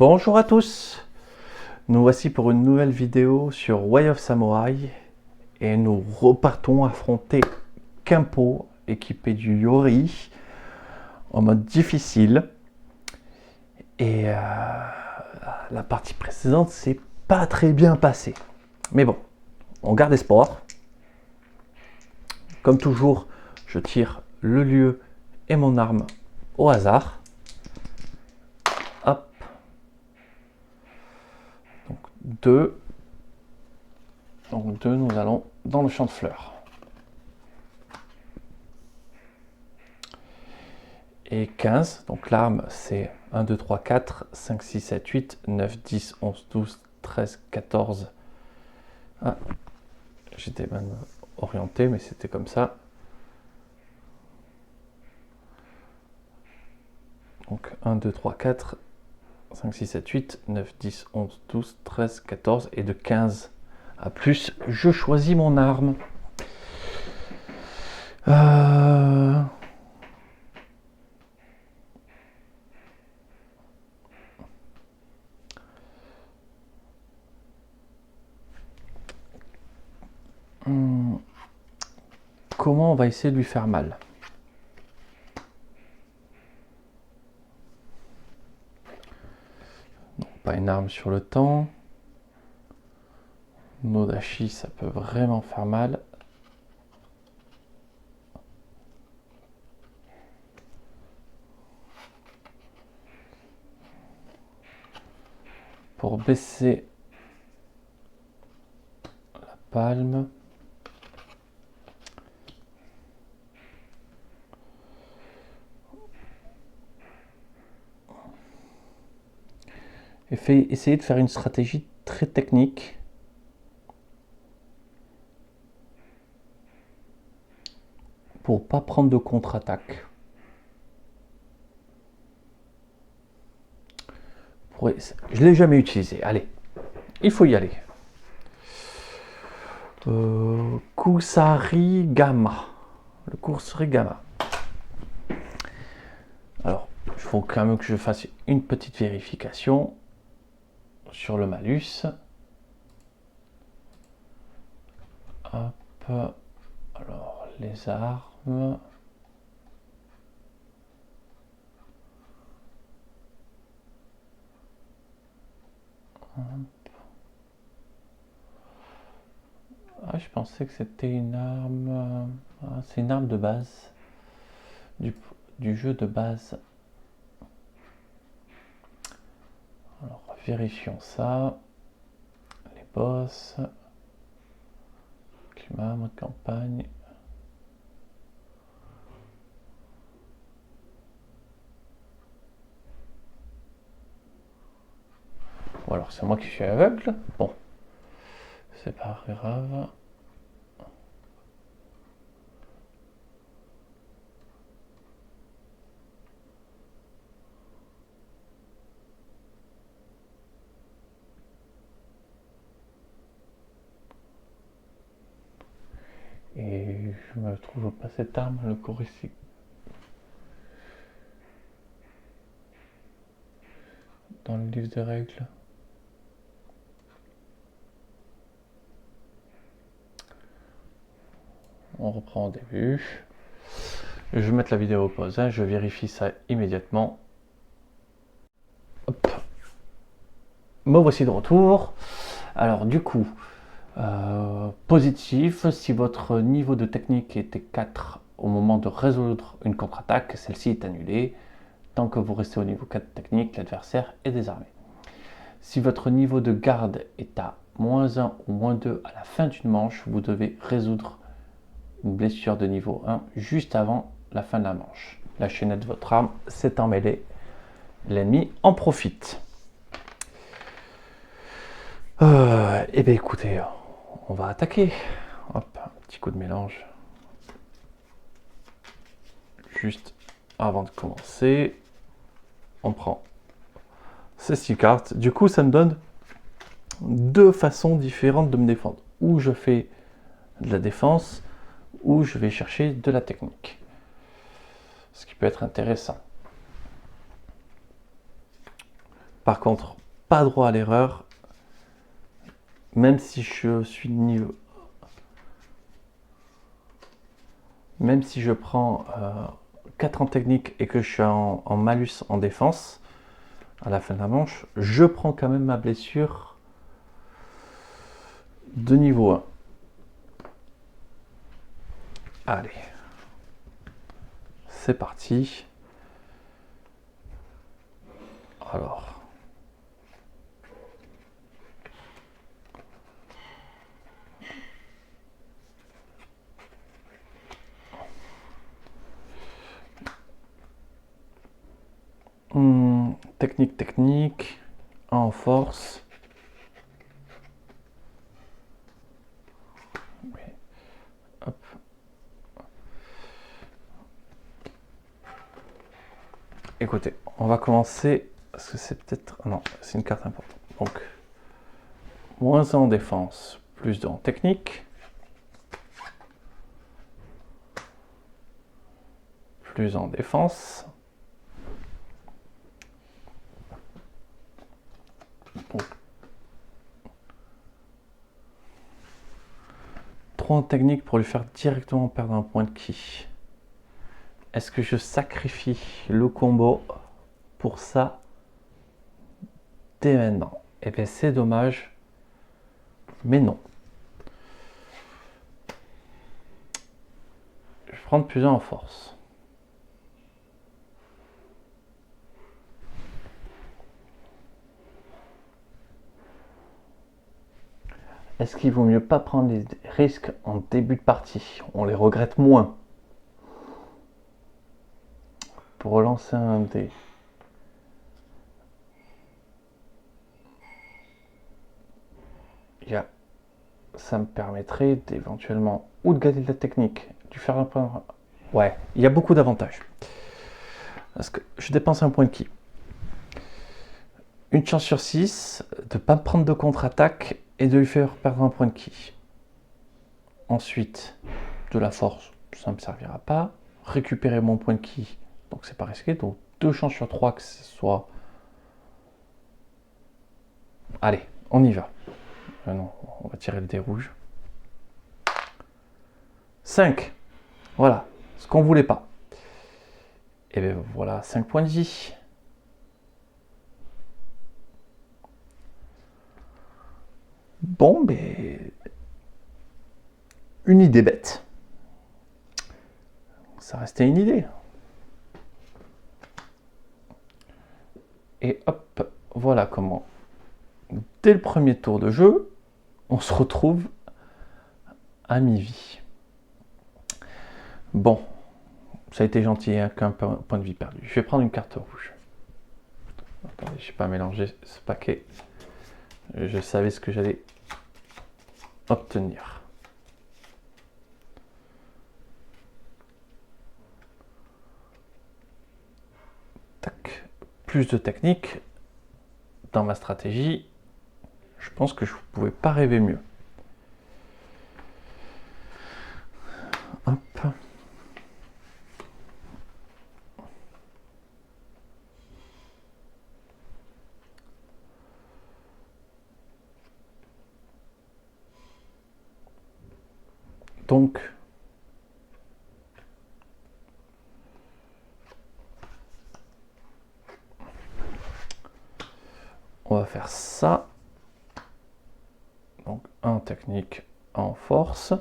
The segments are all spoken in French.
Bonjour à tous, nous voici pour une nouvelle vidéo sur Way of Samurai et nous repartons affronter Kimpo équipé du Yori en mode difficile et la partie précédente s'est pas très bien passée, mais bon, on garde espoir. Comme toujours, je tire le lieu et mon arme au hasard. Hop. Donc 2. Donc 2, nous allons dans le champ de fleurs. Et 15, donc l'arme c'est 1, 2, 3, 4, 5, 6, 7, 8, 9, 10, 11, 12, 13, 14. Ah, j'étais même orienté, mais c'était comme ça. Donc 1, 2, 3, 4, 5, 6, 7, 8, 9, 10, 11, 12, 13, 14 et de 15 à plus, je choisis mon arme. Comment on va essayer de lui faire mal? Non, pas une arme sur le temps. Nodashi, ça peut vraiment faire mal. Pour baisser la palme. Et essayer de faire une stratégie très technique. Pour pas prendre de contre-attaque. Je ne l'ai jamais utilisé. Allez, il faut y aller. Kusarigama. Le Kusarigama. Alors, il faut quand même que je fasse une petite vérification sur le malus. Hop. Alors, les armes. Ah, je pensais que c'était une arme. Ah, c'est une arme de base. Du jeu de base. Alors, vérifions ça. Les boss. Climat, mode campagne. Ou alors c'est moi qui suis aveugle. Bon, c'est pas grave. Et je me trouve pas cette arme, le Kurisi. Dans le livre de règles. On reprend au début. Je vais mettre la vidéo au pause, hein. Je vérifie ça immédiatement. Hop. Me voici de retour. Alors du coup, positif, si votre niveau de technique était 4 au moment de résoudre une contre-attaque, celle-ci est annulée. Tant que vous restez au niveau 4 technique, l'adversaire est désarmé. Si votre niveau de garde est à -1 ou -2 à la fin d'une manche, vous devez résoudre une blessure de niveau 1 juste avant la fin de la manche. La chaînette de votre arme s'est emmêlée. L'ennemi en profite. Eh bien écoutez, on va attaquer. Hop, un petit coup de mélange. Juste avant de commencer. On prend ces 6 cartes. Du coup, ça me donne 2 façons différentes de me défendre. Ou je fais de la défense, ou je vais chercher de la technique. Ce qui peut être intéressant. Par contre, pas droit à l'erreur, même si je suis niveau... Même si je prends 4 en technique et que je suis en malus en défense, à la fin de la manche, je prends quand même ma blessure de niveau 1. Allez, c'est parti. Alors... technique, en force. Hop. Écoutez, on va commencer, parce que c'est peut-être... Non, c'est une carte importante. Donc, moins 1 en défense, plus 2 en technique. Plus en défense. Donc, 3 en technique pour lui faire directement perdre un point de ki. Est-ce que je sacrifie le combo pour ça dès maintenant? Eh bien, c'est dommage, mais non. Je vais prendre plus 1 en force. Est-ce qu'il vaut mieux pas prendre les risques en début de partie? On les regrette moins. Pour relancer un dé. Ça me permettrait d'éventuellement ou de gagner de la technique, du faire un point. Ouais, il y a beaucoup d'avantages. Parce que je dépense un point de ki. Une chance sur 6 de ne pas me prendre de contre-attaque et de lui faire perdre un point de ki. Ensuite, de la force, ça ne me servira pas. Récupérer mon point de ki, donc c'est pas risqué. Donc 2 chances sur 3 que ce soit... Allez, on y va. Non, on va tirer le dé rouge. 5. Voilà, ce qu'on voulait pas. Et bien voilà, 5 points de vie. Bon, ben... Une idée bête. Ça restait une idée. Et hop, voilà comment, dès le premier tour de jeu, on se retrouve à mi-vie. Bon, ça a été gentil, hein, qu'un point de vie perdu. Je vais prendre une carte rouge. Attendez, je n'ai pas mélangé ce paquet. Je savais ce que j'allais obtenir. Tac. Plus de technique dans ma stratégie. Je pense que je ne pouvais pas rêver mieux. Hop. Donc, on va faire ça. Donc, un technique en force.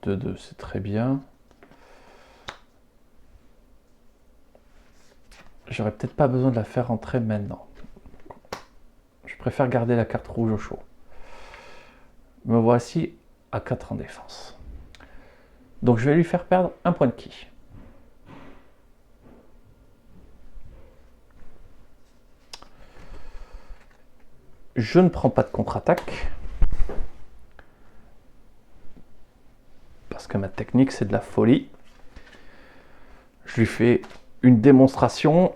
De 2, c'est très bien. J'aurais peut-être pas besoin de la faire rentrer maintenant. Je préfère garder la carte rouge au chaud. Me voici à 4 en défense. Donc je vais lui faire perdre un point de ki. Je ne prends pas de contre-attaque. Parce que ma technique, c'est de la folie. Je lui fais une démonstration.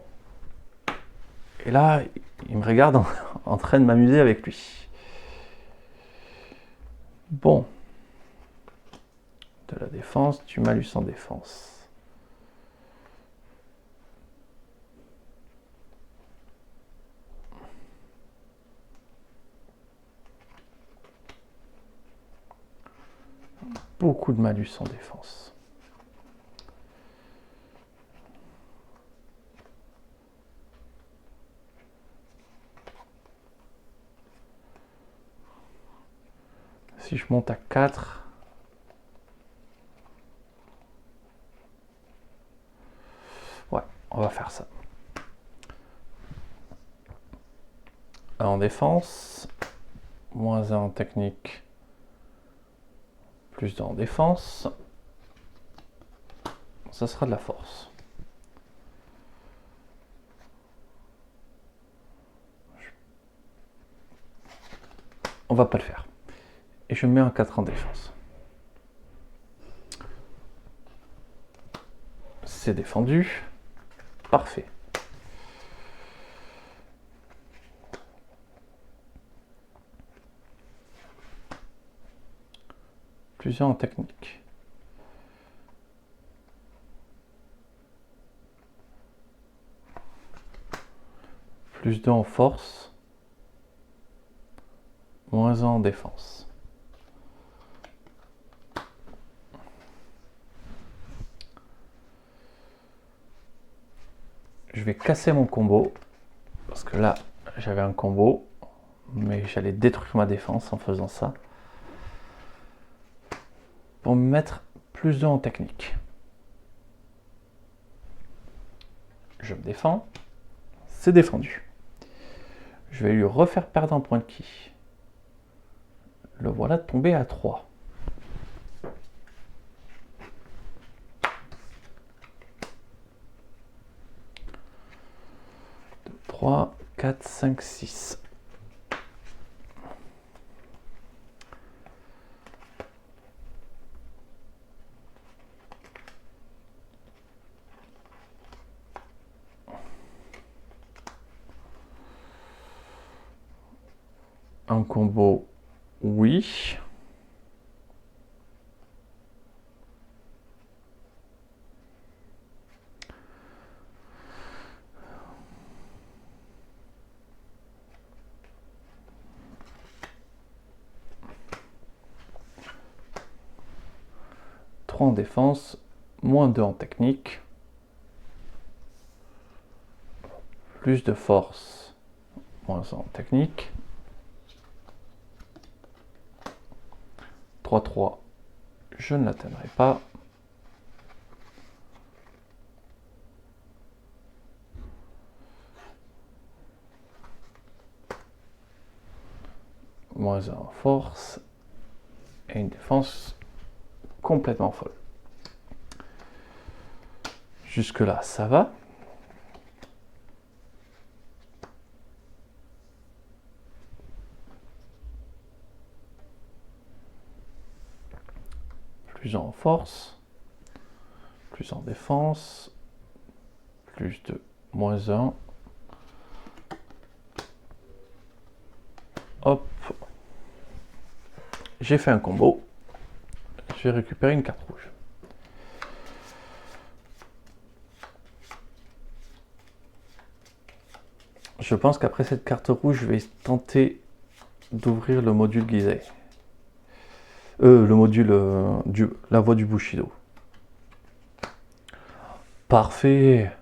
Et là, il me regarde en train de m'amuser avec lui. Bon. De la défense, du malus en défense. beaucoup de malus en défense. Si je monte à 4, ouais, on va faire ça. En défense, moins 1 en technique, plus 2 en défense. Ça sera de la force. On va pas le faire. Et je mets un 4 en défense. C'est défendu. Parfait. Plusieurs en technique. Plus 2 en force. Moins 1 en défense. Je vais casser mon combo. Parce que là, j'avais un combo. Mais j'allais détruire ma défense en faisant ça. Pour me mettre plus 2 en technique. Je me défends. C'est défendu. Je vais lui refaire perdre un point de ki. Le voilà tombé à 3. 3, 4, 5, 6. Un combo, oui. En défense, moins 2 en technique, plus de force, moins 1 en technique, 3-3, je ne l'atteindrai pas, moins 1 en force, et une défense complètement folle. Jusque là, ça va. Plus 1 en force, plus en défense, plus de moins 1. Hop. J'ai fait un combo. Je vais récupérer une carte rouge. Je pense qu'après cette carte rouge, je vais tenter d'ouvrir le module Gizeh. Le module la voie du Bushido. Parfait.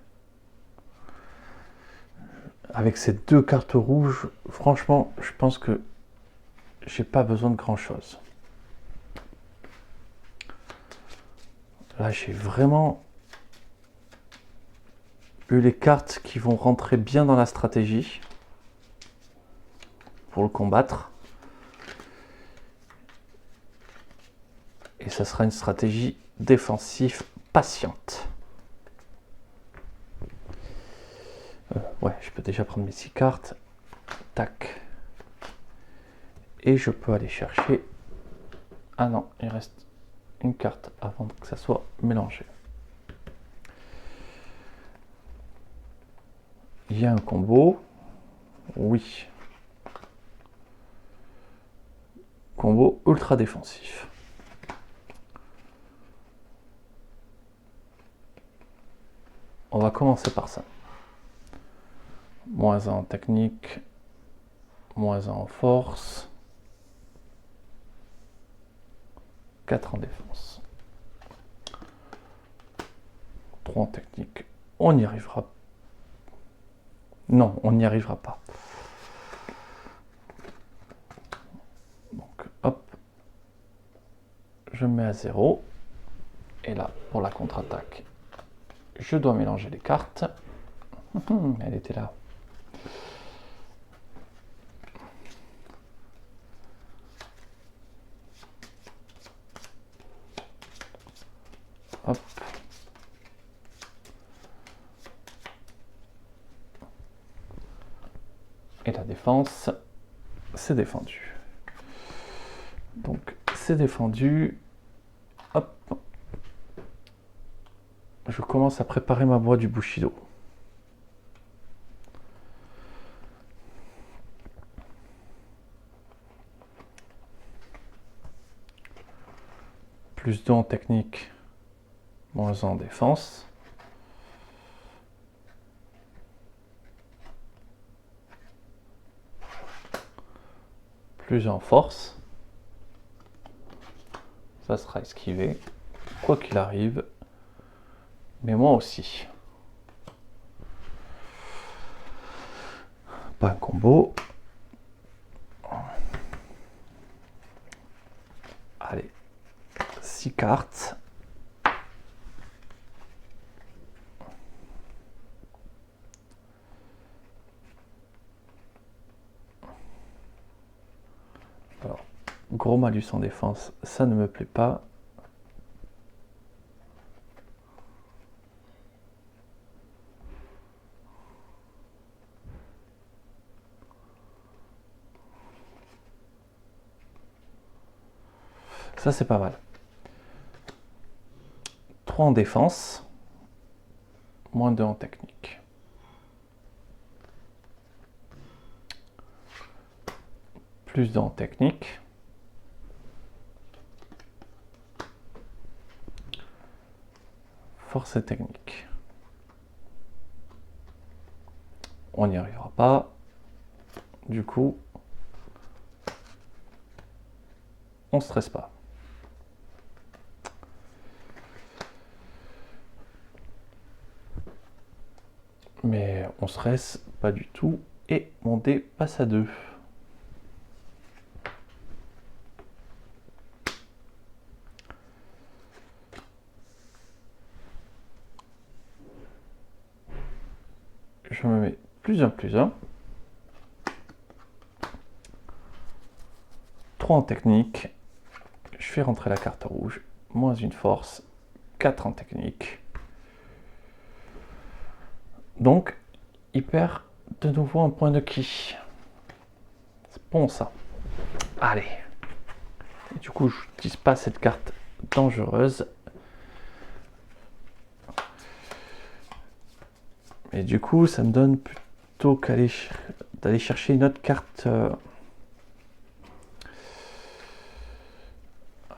Avec ces deux cartes rouges, franchement, je pense que j'ai pas besoin de grand chose. Là, j'ai vraiment eu les cartes qui vont rentrer bien dans la stratégie pour le combattre. Et ça sera une stratégie défensive patiente. Ouais, je peux déjà prendre mes 6 cartes. Tac. Et je peux aller chercher... Ah non, il reste une carte avant que ça soit mélangé. Il y a un combo. Oui. Combo ultra défensif. On va commencer par ça. Moins 1 en technique, moins 1 en force, 4 en défense. 3 en technique. On y arrivera. Non, on n'y arrivera pas. Donc, hop. Je mets à 0. Et là, pour la contre-attaque, je dois mélanger les cartes. Elle était là. Hop. Et la défense, c'est défendu. Donc, c'est défendu. Hop. Je commence à préparer ma boîte du Bushido. Plus 2 en technique, moins 1 en défense. Plus 1 en force. Ça sera esquivé, quoi qu'il arrive. Mais moi aussi. Pas un combo. Allez. 6 cartes. Alors, gros malus en défense, ça ne me plaît pas. Ça, c'est pas mal. 3 en défense, moins 2 en technique. Plus 2 en technique. Force et technique. On n'y arrivera pas. Du coup, on ne stresse pas. Mais on stresse pas du tout. Et mon dé passe à 2. Je me mets plus 1, plus 1. 3 en technique. Je fais rentrer la carte rouge. Moins une force. 4 en technique. Donc, il perd de nouveau un point de ki. C'est bon ça. Allez. Et du coup, je n'utilise pas cette carte dangereuse. Et du coup, ça me donne plutôt d'aller chercher une autre carte.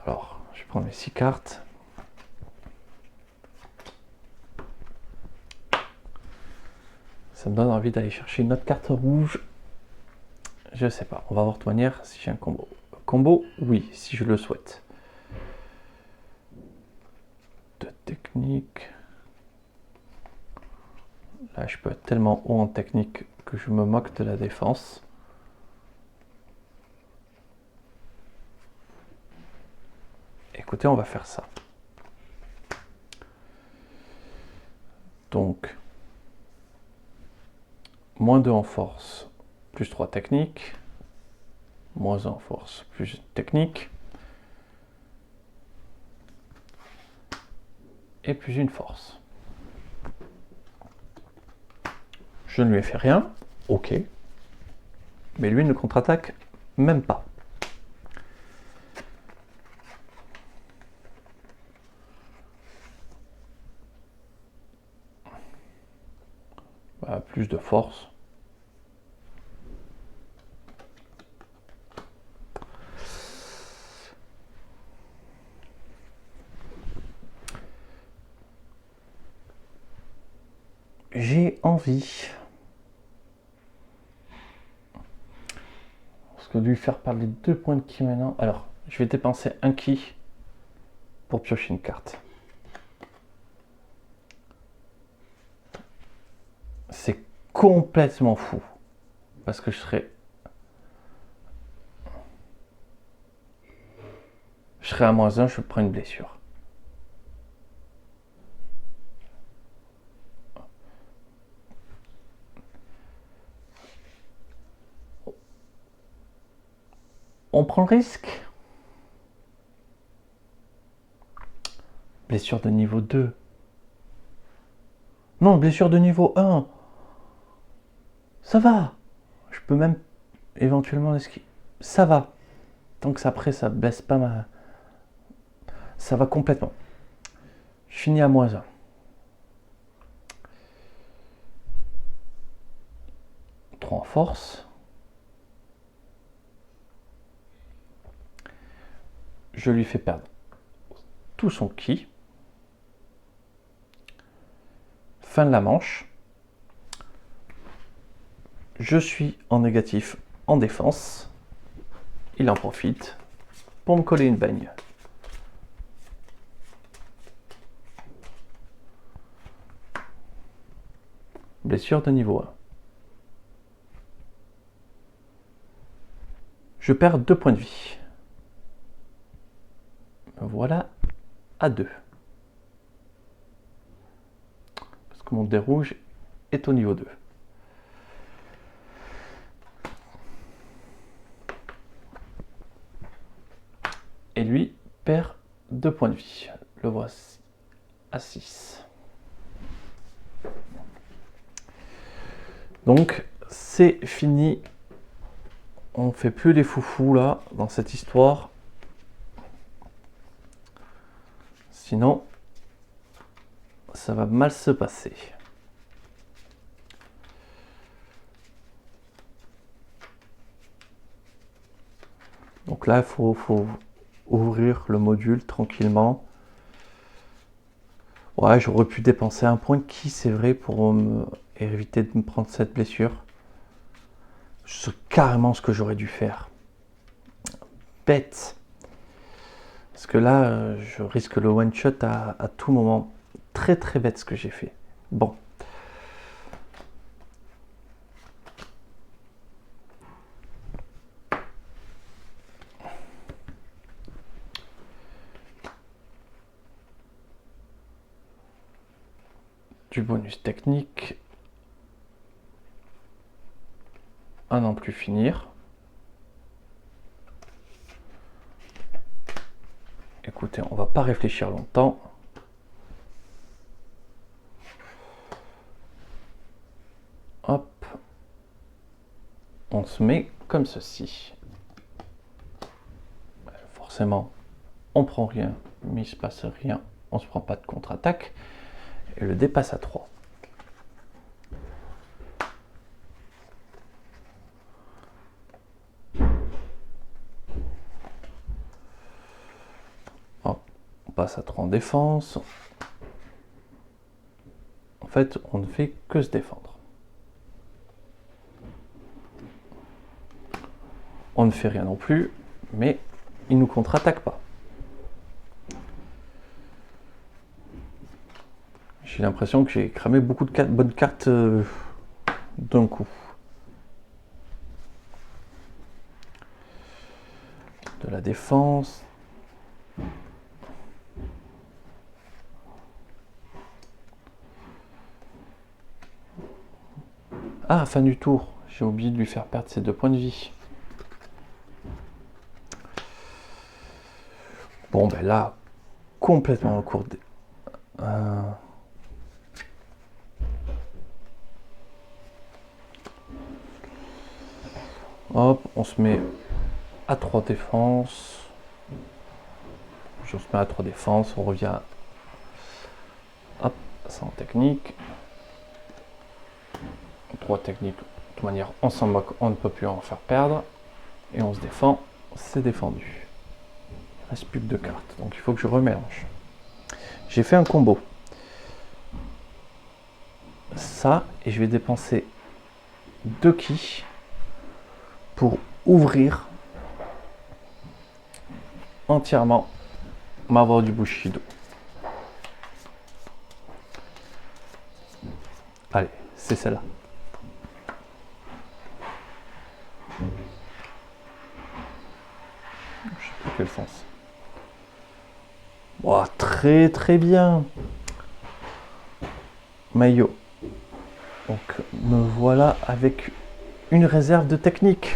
Alors, je prends mes 6 cartes. Ça me donne envie d'aller chercher une autre carte rouge. Je sais pas. On va voir de toute manière si j'ai un combo. Combo, oui, si je le souhaite. De technique. Là, je peux être tellement haut en technique que je me moque de la défense. Écoutez, on va faire ça. Donc, moins 2 en force, plus 3 technique. Moins 1 en force, plus technique. Et plus une force. Je ne lui ai fait rien, ok. Mais lui ne contre-attaque même pas. Bah, plus de force. J'ai envie. Parce que lui faire perdre les 2 points de ki maintenant. Alors, je vais dépenser un ki pour piocher une carte. C'est complètement fou. Parce que je serais à -1, je prends une blessure. On prend le risque. Blessure de niveau 2. Non, blessure de niveau 1. Ça va. Je peux même éventuellement esquiver. Ça va. Tant que après, ça baisse pas ma... Ça va complètement. Je finis à -1. En force. Je lui fais perdre tout son ki. Fin de la manche. Je suis en négatif en défense. Il en profite pour me coller une baigne. Blessure de niveau 1. Je perds 2 points de vie. Voilà à 2. Parce que mon dé rouge est au niveau 2. Et lui perd 2 points de vie. Le voici à 6. Donc c'est fini. On ne fait plus les foufous là dans cette histoire. Sinon, ça va mal se passer. Donc là, il faut ouvrir le module tranquillement. Ouais, j'aurais pu dépenser un point de ki, c'est vrai, pour éviter de me prendre cette blessure. C'est carrément ce que j'aurais dû faire. Bête. Parce que là, je risque le one-shot à tout moment. Très très bête ce que j'ai fait. Bon. Du bonus technique. À n'en plus finir. Écoutez, on va pas réfléchir longtemps. Hop. On se met comme ceci. Forcément, on prend rien, mais il se passe rien. On se prend pas de contre-attaque. Et le dé passe à 3. Hop, on passe à 3 en défense. En fait, on ne fait que se défendre. On ne fait rien non plus, mais il ne nous contre-attaque pas. J'ai l'impression que j'ai cramé beaucoup de bonnes cartes d'un coup. De la défense. Ah, fin du tour. J'ai oublié de lui faire perdre ses 2 points de vie. Bon, ben là, complètement au cours des... Hop, on se met à 3 défenses. Je se met à 3 défenses, on revient. Hop, ça en technique. 3 techniques, de toute manière, on s'en moque, on ne peut plus en faire perdre. Et on se défend, c'est défendu. Il ne reste plus que 2 cartes, donc il faut que je remélange. J'ai fait un combo. Ça, et je vais dépenser 2 ki pour ouvrir entièrement on va avoir du Bushido. Allez, c'est celle-là. Je sais plus quel sens. Oh, très très bien. Maillot. Donc me voilà avec une réserve de technique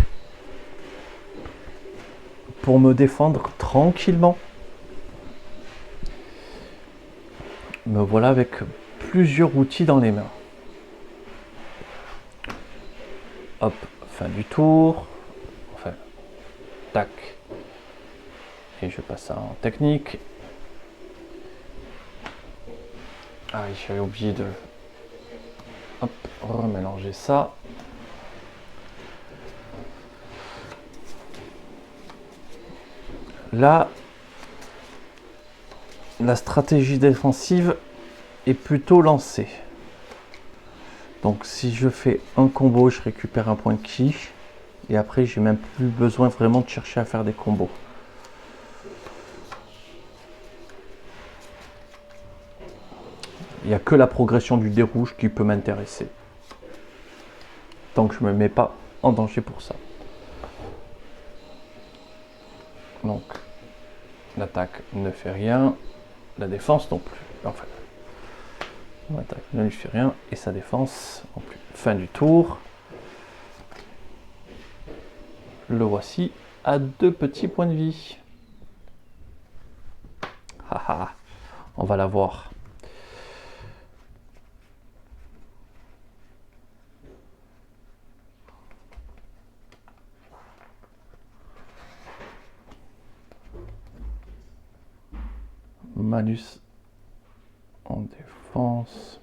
pour me défendre tranquillement. Me voilà avec plusieurs outils dans les mains. Hop, fin du tour. Enfin, tac. Et je passe ça en technique. Ah, j'avais oublié de hop, remélanger ça. Là, la stratégie défensive est plutôt lancée. Donc si je fais un combo, je récupère un point de ki. Et après, j'ai même plus besoin vraiment de chercher à faire des combos. Il n'y a que la progression du dé rouge qui peut m'intéresser. Tant que je ne me mets pas en danger pour ça. Donc, l'attaque ne fait rien. La défense non plus. Enfin, l'attaque ne lui fait rien. Et sa défense non plus. Fin du tour. Le voici à 2 petits points de vie. Haha, on va la voir. Malus en défense.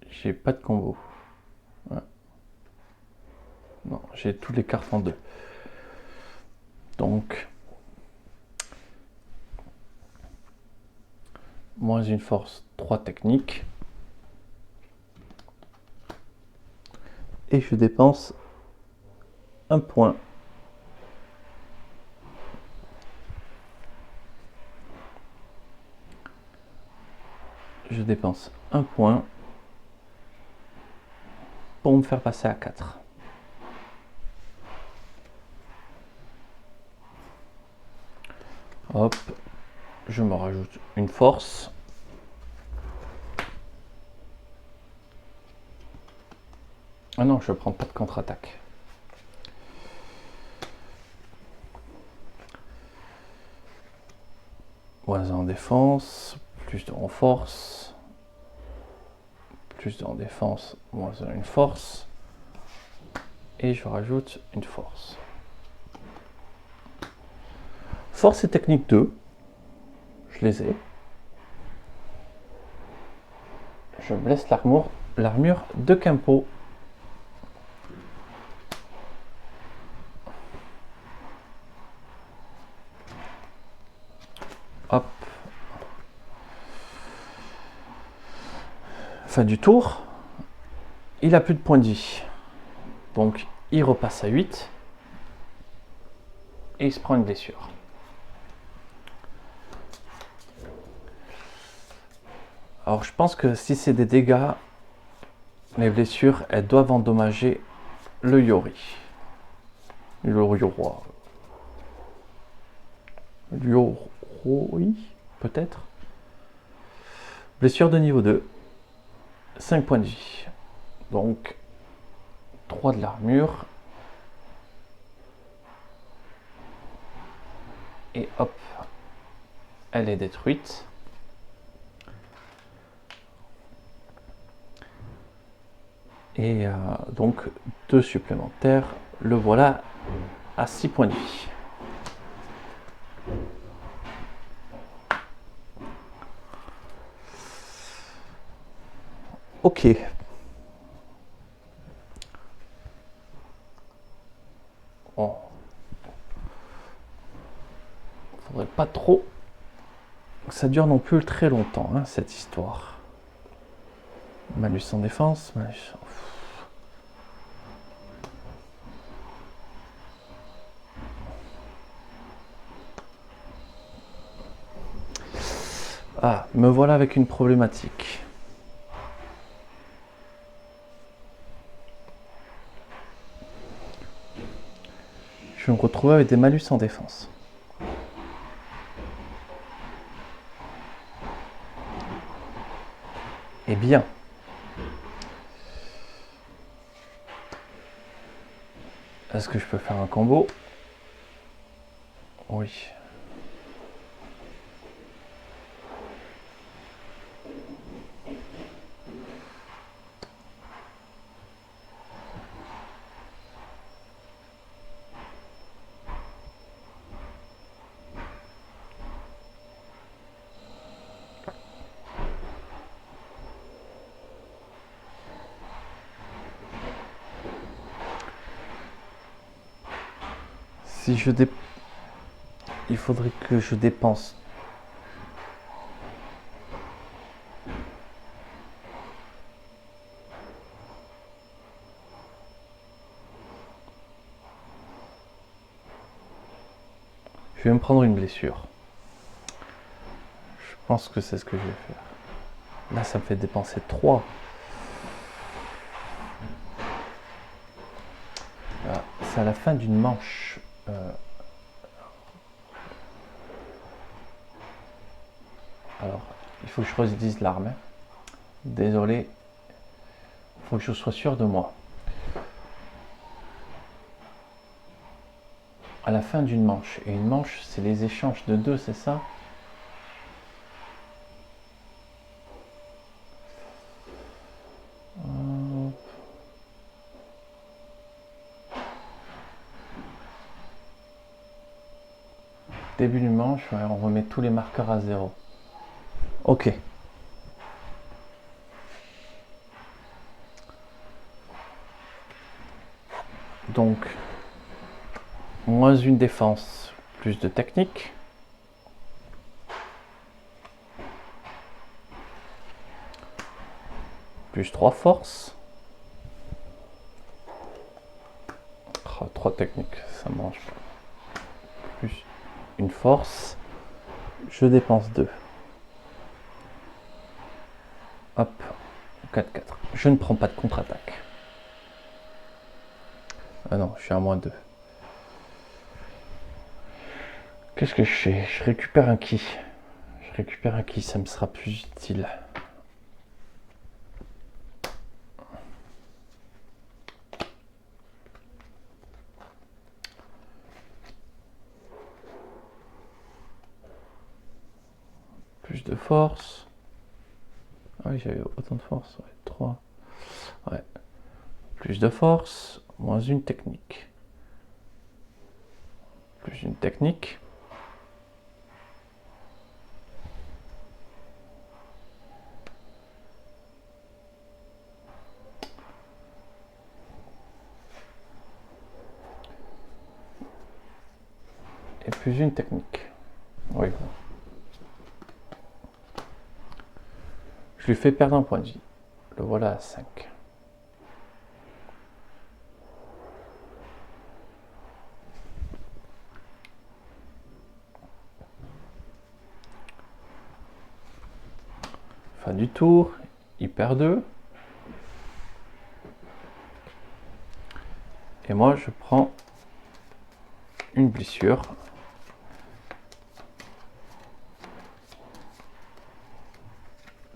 J'ai pas de combo. Ouais. Non, j'ai toutes les cartes en 2. Donc, moins une force, 3 techniques. Et je dépense un point. Je dépense un point pour me faire passer à 4. Hop, je me rajoute une force. Ah non, je ne prends pas de contre-attaque. Moins en défense, plus de en force. Plus de en défense, moins une force. Et je rajoute une force. Force et technique 2. Je les ai. Je me laisse l'armure de Quimpo. Hop. Fin du tour. Il a plus de points de vie. Donc il repasse à 8. Et il se prend une blessure. Alors je pense que si c'est des dégâts, les blessures, elles doivent endommager le Yori. Le Yoroi. Yoroi, peut-être. Blessure de niveau 2. 5 points de vie. Donc 3 de l'armure. Et hop, elle est détruite. Et donc 2 supplémentaires. Le voilà à 6 points de vie. Ok. Bon. Faudrait pas trop que ça dure non plus très longtemps, hein, cette histoire. Malus en défense, malus. Ah, me voilà avec une problématique. Je vais me retrouver avec des malus en défense. Eh bien, est-ce que je peux faire un combo? Oui. Si je dé... Il faudrait que je dépense. Je vais me prendre une blessure. Je pense que c'est ce que je vais faire. Là, ça me fait dépenser 3. C'est à la fin d'une manche. Alors, il faut que je redise l'arme. Désolé. Il faut que je sois sûr de moi. À la fin d'une manche. Et une manche, c'est les échanges de 2, c'est ça? Début d'une manche, ouais, on remet tous les marqueurs à 0. Ok. Donc, moins une défense, plus de technique. Plus 3 forces. 3 techniques, ça mange pas. Plus une force. Je dépense 2. Hop, 4-4. Je ne prends pas de contre-attaque. Ah non, je suis à moins 2. Qu'est-ce que je fais? Je récupère un ki. Je récupère un ki, ça me sera plus utile. Plus de force. Ah oui, j'avais autant de force. Ouais, 3. Ouais. Plus de force, moins une technique. Plus une technique. Et plus une technique. Oui. Je lui fais perdre un point de vie. Le voilà à 5. Fin du tour, il perd 2. Et moi, je prends une blessure.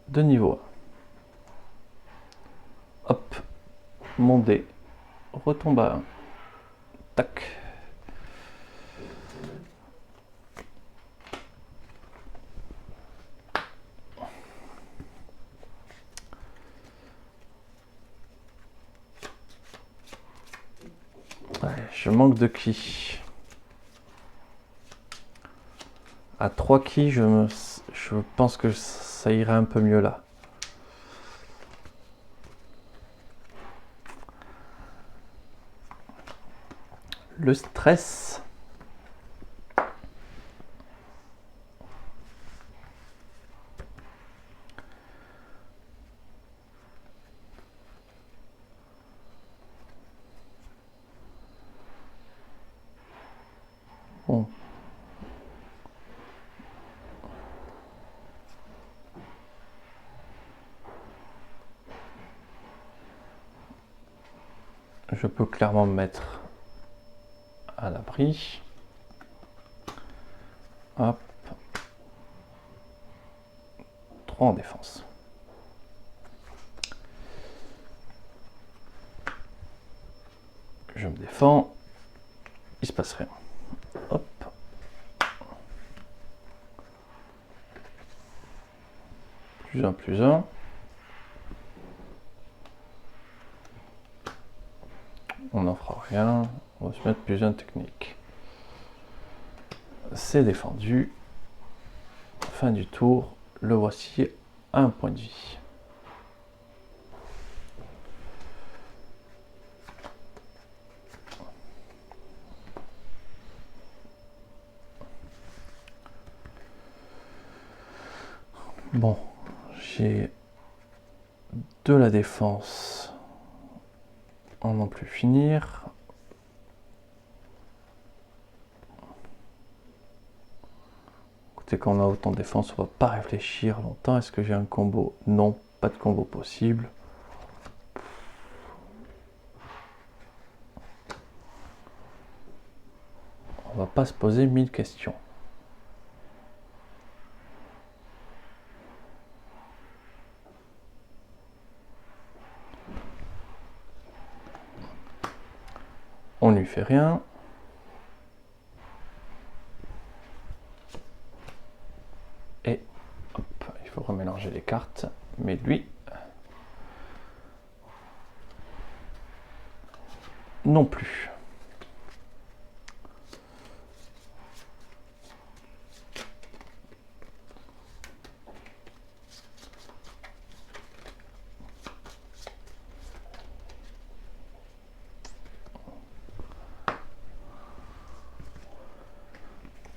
De niveau 1. Hop, mon dé retombe à 1. Tac. Ouais, je manque de ki. À 3 ki, je pense que ça irait un peu mieux là. Le stress. Bon. je peux clairement me mettre à l'abri. Hop. 3 en défense. Je me défends. Il se passe rien. Hop. Plus un. On n'en fera rien. On va se mettre plus un technique. C'est défendu. Fin du tour. Le voici à un point de vie. Bon, j'ai de la défense en n'en plus finir. Écoutez, quand on a autant de défense, on va pas réfléchir longtemps. Est-ce que j'ai un combo? Non, pas de combo possible. On va pas se poser 1000 questions. On lui fait rien. Et hop, il faut remélanger les cartes. Mais lui, non plus.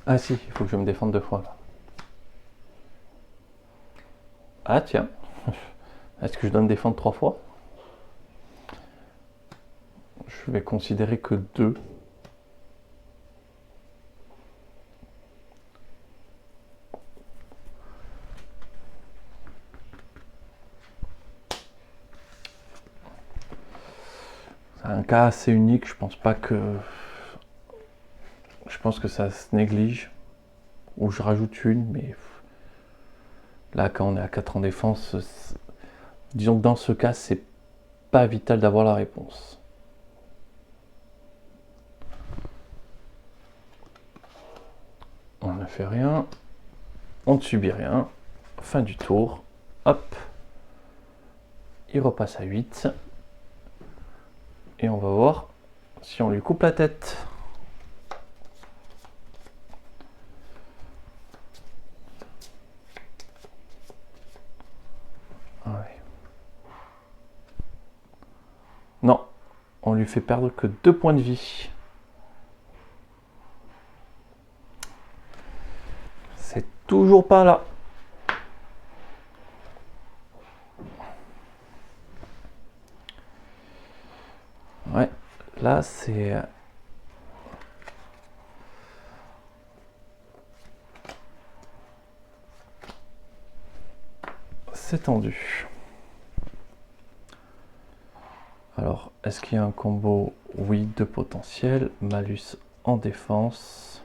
Ah si, il faut que je me défende 2 fois là. Ah tiens, est-ce que je dois me défendre 3 fois? Je vais considérer que 2. C'est un cas assez unique, je pense pas que... Je pense que ça se néglige. Ou je rajoute une, mais... Là, quand on est à 4 en défense, disons que dans ce cas, c'est pas vital d'avoir la réponse. On ne fait rien. On ne subit rien. Fin du tour. Hop. Il repasse à 8. Et on va voir si on lui coupe la tête. Ouais. Non, on lui fait perdre que 2 points de vie. C'est toujours pas là. Ouais, là c'est... C'est tendu. Alors, est-ce qu'il y a un combo? Oui, de potentiel. Malus en défense.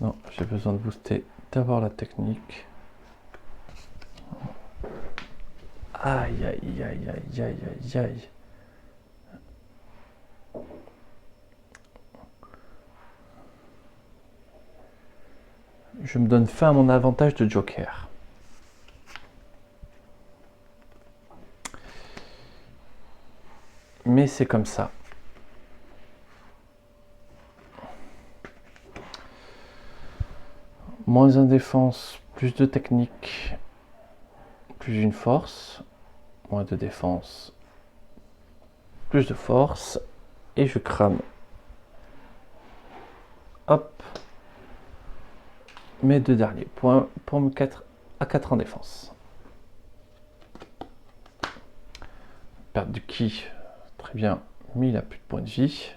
Non, j'ai besoin de booster, d'avoir la technique. Aïe, aïe, aïe, aïe, aïe, aïe, aïe. Je me donne fin à mon avantage de joker. Mais c'est comme ça. Moins 1 défense, plus de technique, plus une force. Moins de défense, plus de force. Et je crame. Hop. Mes 2 derniers points pour me 4 à 4 en défense. perte du ki, très bien, mais il n'a plus de points de vie,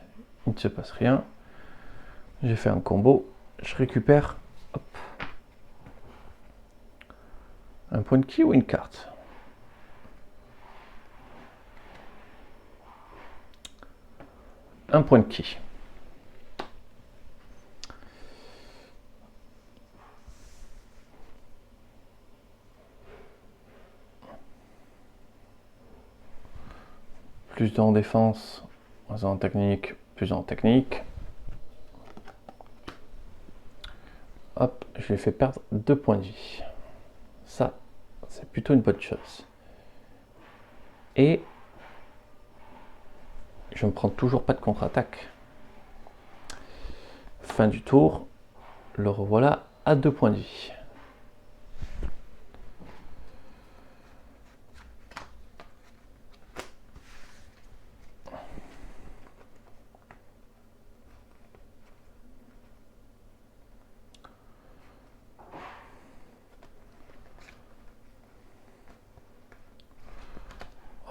il ne se passe rien. J'ai fait un combo, je récupère hop, un point de ki ou une carte. Un point de ki. Plus en défense, moins en technique, plus en technique. Hop, je lui ai fait perdre 2 points de vie. Ça, c'est plutôt une bonne chose. Et je ne prends toujours pas de contre-attaque. Fin du tour, le revoilà à 2 points de vie.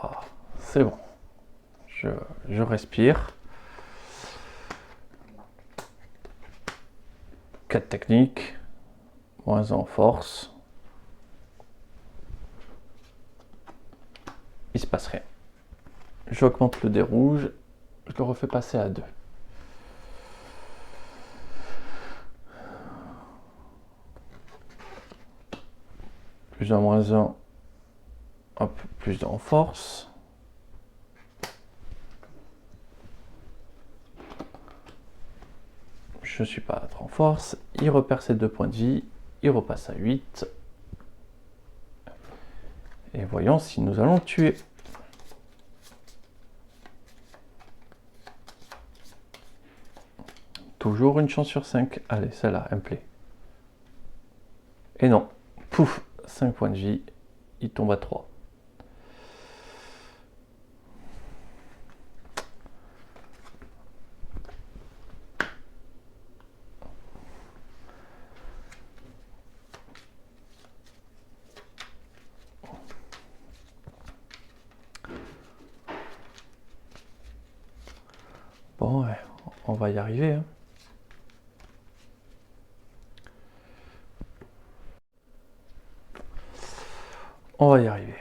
Oh, c'est bon. Je respire. 4 techniques, moins en force. Il se passe rien. J'augmente le dé rouge, je le refais passer à 2. Plus en moins 1, hop, plus en force. Je ne suis pas à 3 en force, il repère ses 2 points de vie, il repasse à 8. Et voyons si nous allons le tuer. Toujours une chance sur 5. Allez, celle-là, elle me plaît. Et non, pouf, 5 points de vie, il tombe à 3. Bon, ouais, on va y arriver. Hein. On va y arriver.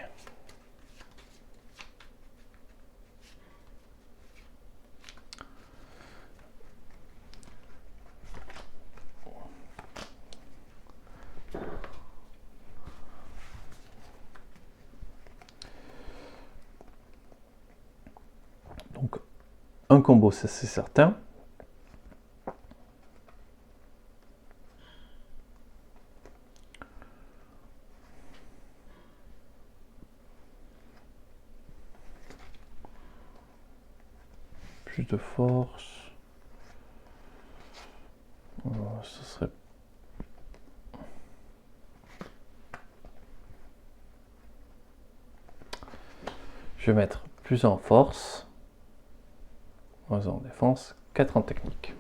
Donc, un combo, ça c'est certain. Plus de force. Oh, ce serait... Je vais mettre plus en force, moins en défense, 4 en technique.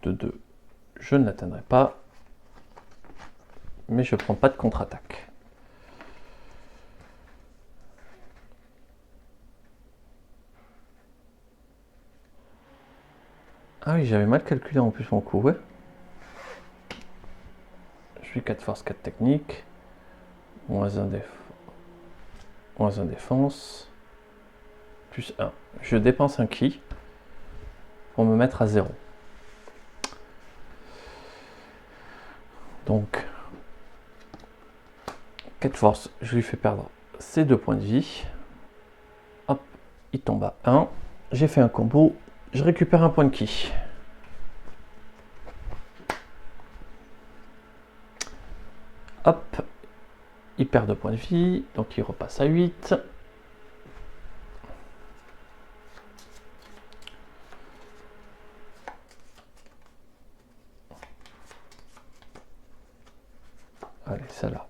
De 2, je ne l'atteindrai pas, mais je ne prends pas de contre-attaque. Ah oui, j'avais mal calculé en plus mon coup, ouais. Je suis 4 force, 4 technique, moins 1 défense, plus 1. Je dépense un ki pour me mettre à 0. Donc, 4 force, je lui fais perdre ses 2 points de vie. Hop, il tombe à 1. J'ai fait un combo, je récupère un point de ki. Hop, il perd 2 points de vie, donc il repasse à 8. Allez, celle-là.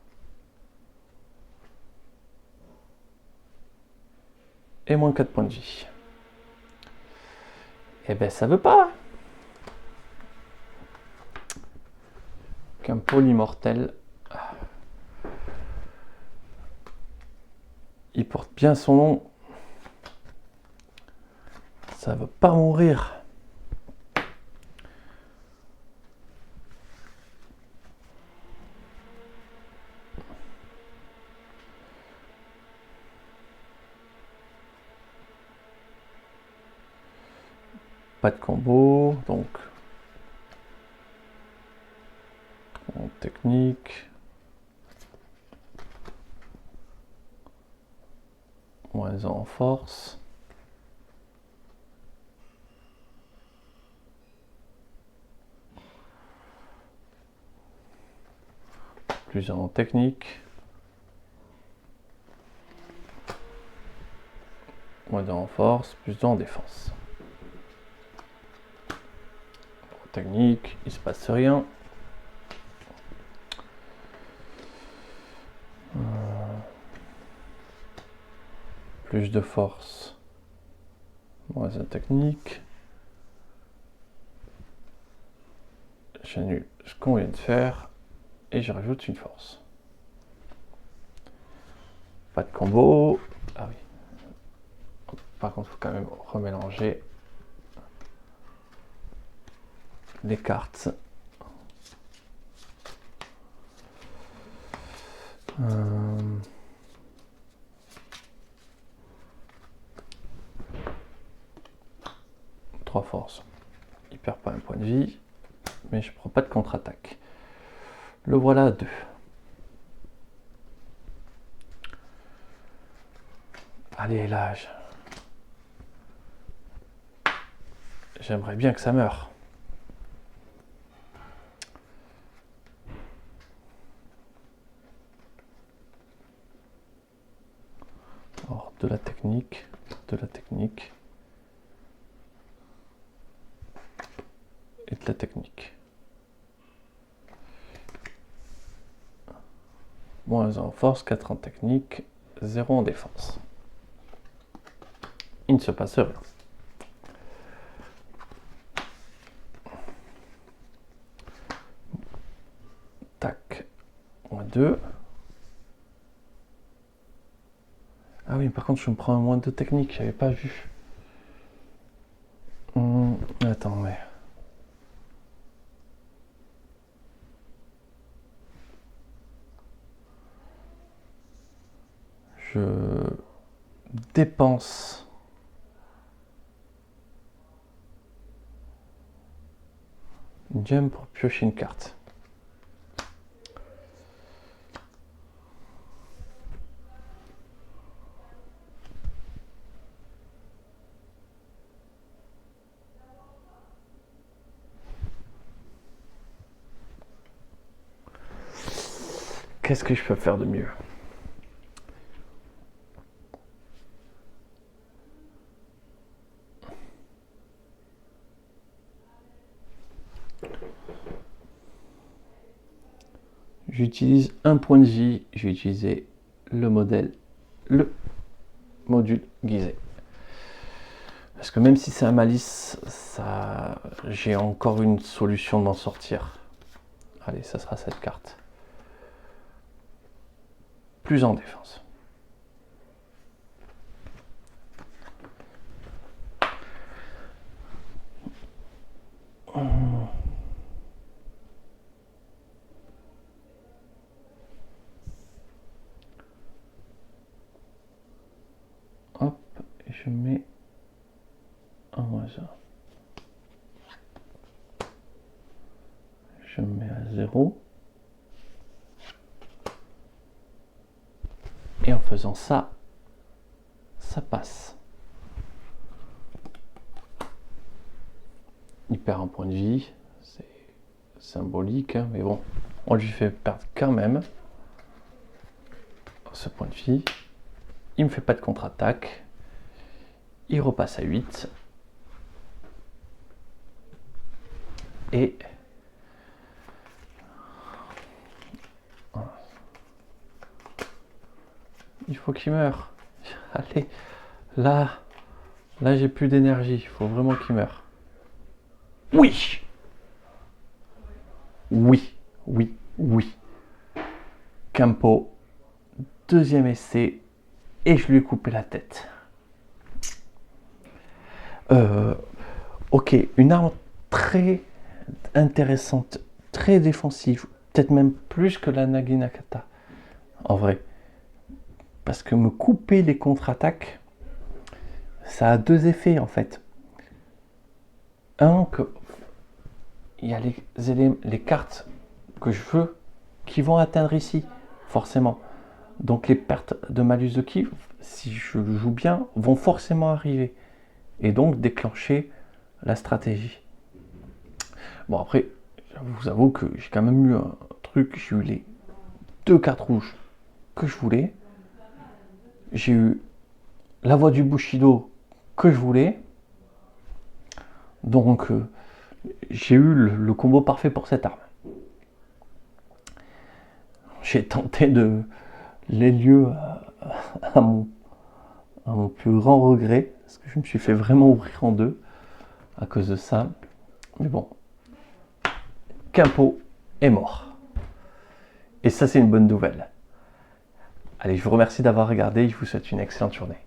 Et moins 4 points de vie. Eh ben ça veut pas. Qu'un polymortel. porte bien son nom. Ça ne veut pas mourir. Pas de combo, donc en technique. Moins 1 en force. Plus 1 en technique. Moins 2 en force, plus 2 en défense. Technique, il se passe rien. Plus de force, moins un technique. J'annule ce qu'on vient de faire et je rajoute une force. Pas de combo. Ah oui. Par contre, il faut quand même remélanger les cartes. Trois forces. Il perd pas un point de vie, mais je prends pas de contre-attaque. Le voilà à 2. Allez, là, j'aimerais bien que ça meure. Alors, de la technique, et de la technique. Moins 1 en force, 4 en technique, 0 en défense. Il ne se passe rien. Tac, moins 2. Ah oui, par contre, je me prends un moins 2 technique, j'avais pas vu. Attends, mais... Je dépense une gemme pour piocher une carte. Qu'est-ce que je peux faire de mieux? J'utilise un point de vie, je vais utiliser le module Gizeh. Parce que même si c'est un malice, j'ai encore une solution d'en sortir. Allez, ça sera cette carte. Plus en défense. Hop, et je mets un moins 1. Je mets à 0. Et en faisant ça, ça passe. Il perd un point de vie, c'est symbolique, hein, mais bon, on lui fait perdre quand même ce point de vie. Il me fait pas de contre-attaque. Il repasse à 8. Et il faut qu'il meure. Allez, là j'ai plus d'énergie. Il faut vraiment qu'il meure. Oui. Oui, oui, oui. Campo, deuxième essai, et je lui ai coupé la tête. Ok, une arme très intéressante, très défensive, peut-être même plus que la Naginata, en vrai. Parce que me couper les contre-attaques, ça a deux effets en fait. Un, que il y a les cartes que je veux qui vont atteindre ici, forcément. Donc les pertes de malus de ki, si je le joue bien, vont forcément arriver. Et donc déclencher la stratégie. Bon après, je vous avoue que j'ai quand même eu un truc, j'ai eu les 2 cartes rouges que je voulais. J'ai eu la voix du Bushido que je voulais. Donc j'ai eu le combo parfait pour cette arme. J'ai tenté de les lieux à mon plus grand regret, parce que je me suis fait vraiment ouvrir en deux à cause de ça. Mais bon, Quimpo est mort. Et ça, c'est une bonne nouvelle. Allez, je vous remercie d'avoir regardé, je vous souhaite une excellente journée.